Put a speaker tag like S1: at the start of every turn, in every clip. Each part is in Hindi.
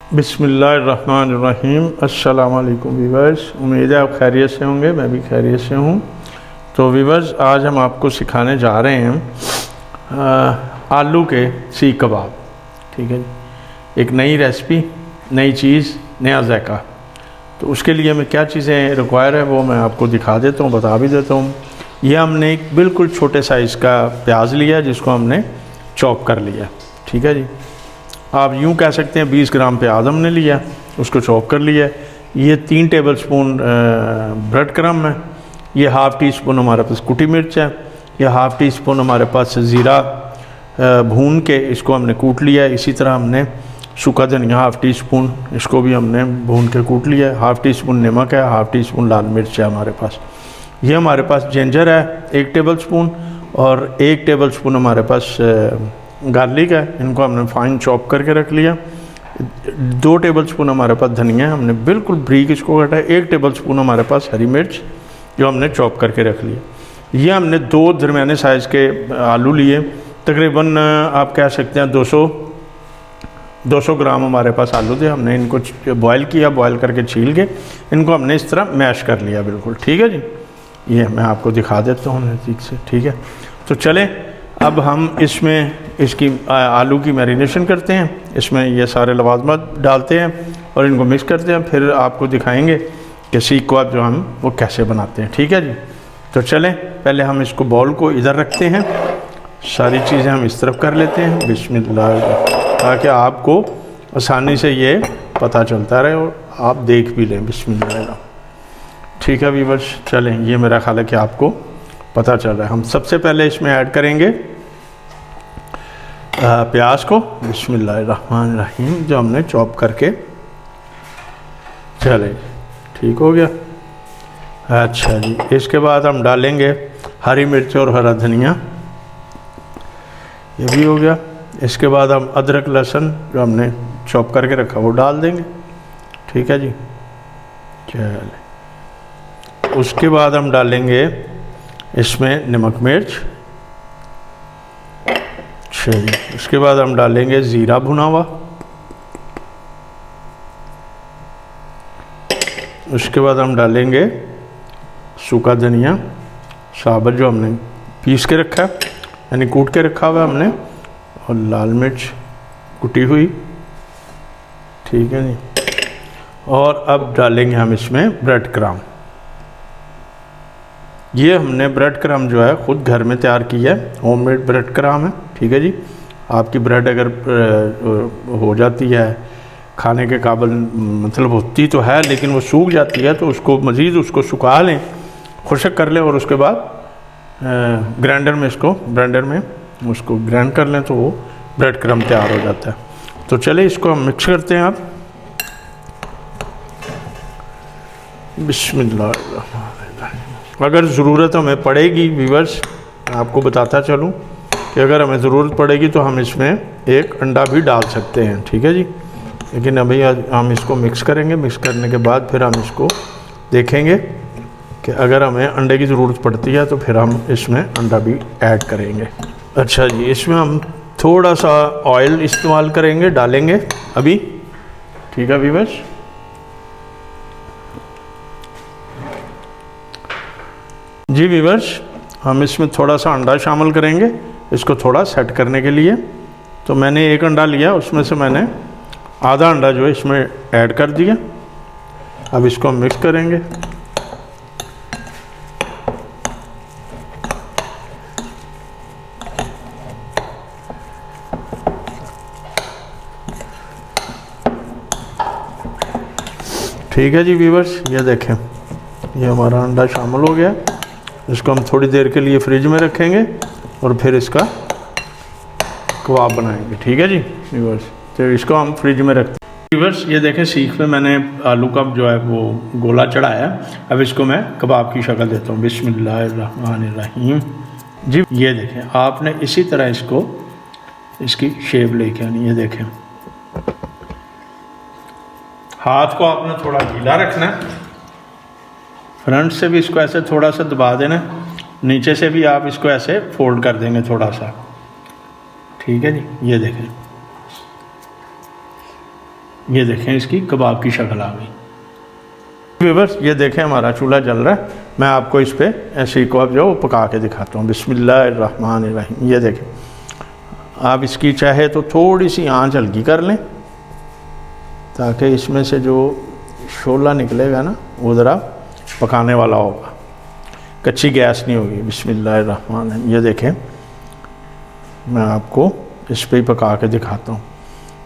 S1: बिस्मिल्लाहिर्रहमानिर्रहीम। अस्सलाम वालेकुम वीवर्स, उम्मीद है आप खैरियत से होंगे। मैं भी खैरियत से हूँ। तो वीवर्स, आज हम आपको सिखाने जा रहे हैं आलू के सीख कबाब। ठीक है जी, एक नई रेसिपी, नई चीज़, नया जायका। तो उसके लिए मैं क्या चीज़ें रिक्वायर है वो मैं आपको दिखा देता हूँ, बता भी देता हूँ। ये हमने एक बिल्कुल छोटे साइज़ का प्याज लिया जिसको हमने चॉप कर लिया। ठीक है जी, आप यूँ कह सकते हैं 20 ग्राम प्याज हमने लिया, उसको चॉप कर लिया। ये 3 टेबलस्पून ब्रेड क्रम्ब है। ये हाफ़ टी स्पून हमारे पास कुटी मिर्च है। ये हाफ़ टी स्पून हमारे पास ज़ीरा भून के इसको हमने कूट लिया है। इसी तरह हमने सूखा धनिया हाफ़ टी स्पून, इसको भी हमने भून के कूट लिया है। हाफ़ टी स्पून नमक है, हाफ़ टी स्पून लाल मिर्च है हमारे पास। ये हमारे पास जिंजर है 1 टेबलस्पून, और 1 टेबलस्पून हमारे पास गार्लिक है। इनको हमने फाइन चॉप करके रख लिया। 2 टेबलस्पून हमारे पास धनिया है, हमने बिल्कुल बारीक इसको काटा है। 1 टेबलस्पून हमारे पास हरी मिर्च जो हमने चॉप करके रख लिया। ये हमने 2 दरमियाने साइज़ के आलू लिए, तकरीबन आप कह सकते हैं 200 ग्राम हमारे पास आलू थे। हमने इनको बॉयल किया, बॉयल करके छील के इनको हमने इस तरह मैश कर लिया बिल्कुल। ठीक है जी, ये मैं आपको दिखा देता हूँ नज़दीक से। ठीक है, तो चलें अब हम इसमें इसकी आलू की मैरिनेशन करते हैं। इसमें ये सारे लवाज़मात डालते हैं और इनको मिक्स करते हैं। फिर आपको दिखाएंगे कि सीख कबाब जो हम वो कैसे बनाते हैं। ठीक है जी, तो चलें पहले हम इसको बाउल को इधर रखते हैं, सारी चीज़ें हम इस तरफ कर लेते हैं बिस्मिल्लाह, ताकि आपको आसानी से ये पता चलता रहे और आप देख भी लें बिस्मिल्लाह। ठीक है व्यूअर्स, चलें, ये मेरा ख्याल है कि आपको पता चल रहा है। हम सबसे पहले इसमें ऐड करेंगे प्याज को बिस्मिल्लाहिर्रहमानिर्रहीम, जो हमने चॉप करके। चले, ठीक हो गया। अच्छा जी, इसके बाद हम डालेंगे हरी मिर्च और हरा धनिया, ये भी हो गया। इसके बाद हम अदरक लहसुन जो हमने चॉप करके रखा वो डाल देंगे। ठीक है जी, चले। उसके बाद हम डालेंगे इसमें नमक मिर्च। चलिए, उसके बाद हम डालेंगे ज़ीरा भुना हुआ। उसके बाद हम डालेंगे सूखा धनिया साबुत जो हमने पीस के रखा है, यानी कूट के रखा हुआ हमने, और लाल मिर्च कुटी हुई। ठीक है जी, और अब डालेंगे हम इसमें ब्रेड क्रम्ब। ये हमने ब्रेड क्रम्ब जो है ख़ुद घर में तैयार किया है, होममेड ब्रेड क्रम्ब है। ठीक है जी, आपकी ब्रेड अगर हो जाती है खाने के काबिल, मतलब होती तो है लेकिन वो सूख जाती है, तो उसको मज़ीद उसको सुखा लें, खुश्क कर लें, और उसके बाद ग्राइंडर में उसको ग्राइंड कर लें, तो वो ब्रेड क्रम्ब तैयार हो जाता है। तो चले इसको हम मिक्स करते हैं। आप बिस्मिल्लाह। अगर ज़रूरत हमें पड़ेगी व्यूअर्स, आपको बताता चलूँ कि अगर हमें ज़रूरत पड़ेगी तो हम इसमें एक अंडा भी डाल सकते हैं। ठीक है जी, लेकिन अभी हम इसको मिक्स करेंगे। मिक्स करने के बाद फिर हम इसको देखेंगे कि अगर हमें अंडे की ज़रूरत पड़ती है तो फिर हम इसमें अंडा भी ऐड करेंगे। अच्छा जी, इसमें हम थोड़ा सा ऑयल इस्तेमाल करेंगे, डालेंगे अभी। ठीक है व्यूअर्स, जी व्यूअर्स, हम इसमें थोड़ा सा अंडा शामिल करेंगे इसको थोड़ा सेट करने के लिए। तो मैंने 1 अंडा लिया, उसमें से मैंने आधा अंडा जो है इसमें ऐड कर दिया। अब इसको हम मिक्स करेंगे। ठीक है जी व्यूअर्स, ये देखें, ये हमारा अंडा शामिल हो गया। इसको हम थोड़ी देर के लिए फ्रिज में रखेंगे और फिर इसका कबाब बनाएंगे। ठीक है जी व्यूअर्स, तो इसको हम फ्रिज में रखते हैं। व्यूअर्स, ये देखें, सीख पे मैंने आलू का जो है वो गोला चढ़ाया। अब इसको मैं कबाब की शक्ल देता हूँ बिस्मिल्लाहिर्रहमानिर्रहीम। जी, ये देखें, आपने इसी तरह इसको इसकी शेप लेके आनी। ये देखें, हाथ को आपने थोड़ा गीला रखना है, फ्रंट से भी इसको ऐसे थोड़ा सा दबा देना, नीचे से भी आप इसको ऐसे फोल्ड कर देंगे थोड़ा सा। ठीक है जी, ये देखें, ये देखें इसकी कबाब की शक्ल आ गई। व्यूअर्स ये देखें हमारा चूल्हा जल रहा है। मैं आपको इस पे ऐसे कबाब जो पका के दिखाता हूँ। बिस्मिल्लाहिर्रहमानिर्रहीम। ये देखें, आप इसकी चाहे तो थोड़ी सी आंच हल्की कर लें ताकि इसमें से जो शोला निकलेगा ना वो ज़रा पकाने वाला होगा, कच्ची गैस नहीं होगी। बिस्मिल्लाहिर्रहमानिर्रहीम। ये देखें मैं आपको इस पे ही पका के दिखाता हूँ।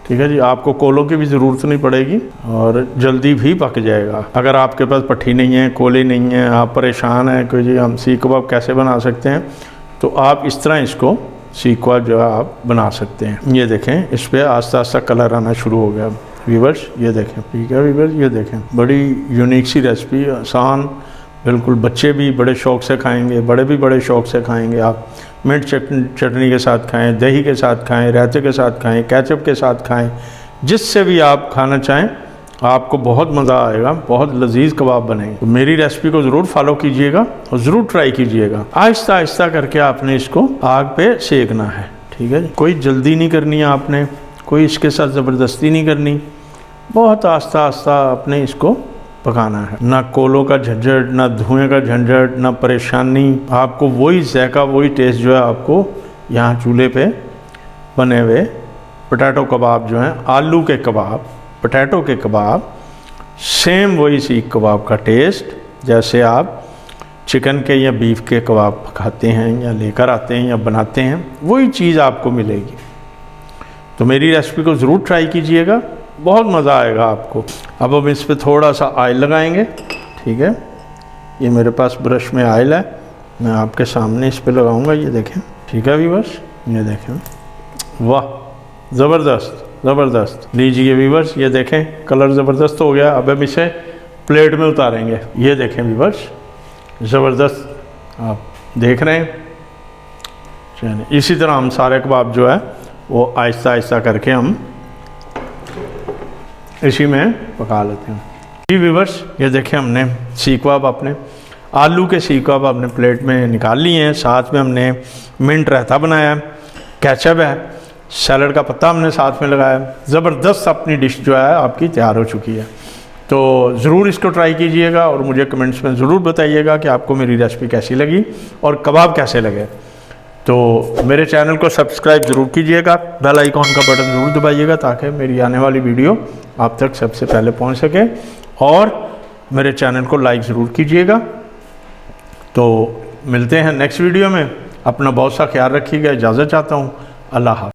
S1: ठीक है जी, आपको कोलों की भी ज़रूरत नहीं पड़ेगी और जल्दी भी पक जाएगा। अगर आपके पास भट्ठी नहीं है, कोले नहीं है, आप परेशान हैं कि जी हम सीख कबाब कैसे बना सकते हैं, तो आप इस तरह इसको सीख कबाब जो है आप बना सकते हैं। ये देखें इस पर आस्ता आस्ता कलर आना शुरू हो गया व्यूअर्स। ये देखें, ठीक है व्यूअर्स, ये देखें बड़ी यूनिक सी रेसिपी, आसान बिल्कुल। बच्चे भी बड़े शौक़ से खाएंगे, बड़े भी बड़े शौक़ से खाएंगे। आप मिर्च चटनी के साथ खाएं, दही के साथ खाएं, रायते के साथ खाएं, केचप के साथ खाएं, जिससे भी आप खाना चाहें आपको बहुत मज़ा आएगा, बहुत लजीज कबाब बनेंगे। तो मेरी रेसिपी को ज़रूर फॉलो कीजिएगा और ज़रूर ट्राई कीजिएगा। आहिस्ता आहिस्ता करके आपने इसको आग पे सेकना है। ठीक है, कोई जल्दी नहीं करनी है आपने, कोई इसके साथ ज़बरदस्ती नहीं करनी, बहुत आहिस्ता आहिस्ता आपने इसको पकाना है। ना कोलों का झंझट, ना धुएं का झंझट, ना परेशानी। आपको वही जायका, वही टेस्ट जो है आपको यहाँ चूल्हे पे बने हुए पोटैटो कबाब जो हैं, आलू के कबाब, पोटैटो के कबाब, सेम वही सीख कबाब का टेस्ट जैसे आप चिकन के या बीफ के कबाब खाते हैं या लेकर आते हैं या बनाते हैं, वही चीज़ आपको मिलेगी। तो मेरी रेसिपी को ज़रूर ट्राई कीजिएगा, बहुत मज़ा आएगा आपको। अब हम इस पर थोड़ा सा ऑयल लगाएंगे। ठीक है, ये मेरे पास ब्रश में ऑयल है, मैं आपके सामने इस पर लगाऊंगा। ये देखें, ठीक है व्यूअर्स, ये देखें, वाह ज़बरदस्त ज़बरदस्त। लीजिए व्यूअर्स, ये देखें कलर ज़बरदस्त हो गया। अब हम इसे प्लेट में उतारेंगे। ये देखें व्यूअर्स, ज़बरदस्त आप देख रहे हैं। चलिए इसी तरह हम सारे कबाब जो है वो आहिस्ता आहिस्ता करके हम इसी में पका लेते हैं। जी व्यूअर्स, ये देखें हमने सीख कबाब, अपने आलू के सीख कबाब अपने प्लेट में निकाल लिए हैं। साथ में हमने मिंट रायता बनाया है, केचप है, सैलड का पत्ता हमने साथ में लगाया। ज़बरदस्त अपनी डिश जो है आपकी तैयार हो चुकी है। तो ज़रूर इसको ट्राई कीजिएगा और मुझे कमेंट्स में ज़रूर बताइएगा कि आपको मेरी रेसिपी कैसी लगी और कबाब कैसे लगे। तो मेरे चैनल को सब्सक्राइब ज़रूर कीजिएगा, बेल आइकॉन का बटन ज़रूर दबाइएगा ताकि मेरी आने वाली वीडियो आप तक सबसे पहले पहुंच सके, और मेरे चैनल को लाइक ज़रूर कीजिएगा। तो मिलते हैं नेक्स्ट वीडियो में। अपना बहुत सा ख्याल रखिएगा, इजाज़त चाहता हूँ। अल्लाह हाफ़िज़।